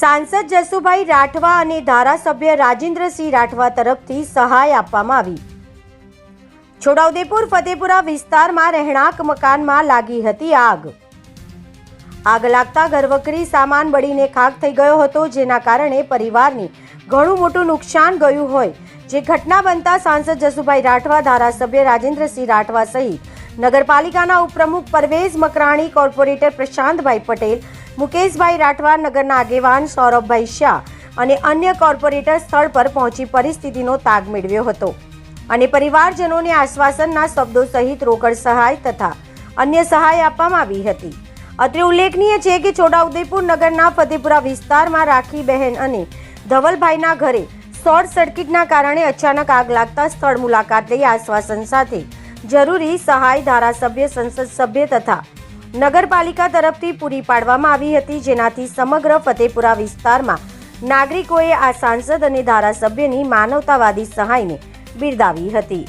सांसद जसुभाई राठवा અને ધારાસભ્ય રાજેન્દ્રસિંહ રાઠવા તરફથી સહાય આપવામાં આવી। છોટાઉદેપુર ફતેપુરા વિસ્તારમાં રહેણાંક મકાનમાં લાગી હતી આગ। આગ લાગતા ઘરવકરી સામાન બળીને ખાખ થઈ ગયો હતો, જેના કારણે પરિવારને ઘણું મોટું નુકસાન ગયું હોય। જે ઘટના બનતા સાંસદ જસુભાઈ રાઠવા, ધારાસભ્ય રાજેન્દ્રસિંહ રાઠવા સહિત નગરપાલિકાના ઉપપ્રમુખ પરવેઝ મકરાણી, કોર્પોરેટર પ્રશાંતભાઈ પટેલ, મુકેશભાઈ રાઠવા, નગરના આગેવાન સૌરભભાઈ શાહ અને અન્ય કોર્પોરેટર સ્થળ પર પહોંચી પરિસ્થિતિનો તાગ મેળવ્યો હતો અને પરિવારજનોને આશ્વાસનના શબ્દો સહિત રોકડ સહાય તથા અન્ય સહાય આપવામાં આવી હતી। અત્રે ઉલ્લેખનીય છે કે છોટાઉદેપુર નગરના ફતેપુરા વિસ્તારમાં રાખીબહેન અને ધવલભાઈના ઘરે શોર્ટ સર્કિટના કારણે અચાનક આગ લાગતા સ્થળ મુલાકાત લઈ આશ્વાસન સાથે જરૂરી સહાય ધારાસભ્ય, સંસદ સભ્ય તથા નગરપાલિકા તરફથી પૂરી પાડવામાં આવી હતી, જેનાથી સમગ્ર ફતેપુરા વિસ્તારમાં નાગરિકોએ આ સાંસદ અને ધારાસભ્યની માનવતાવાદી સહાયને બિરદાવી હતી।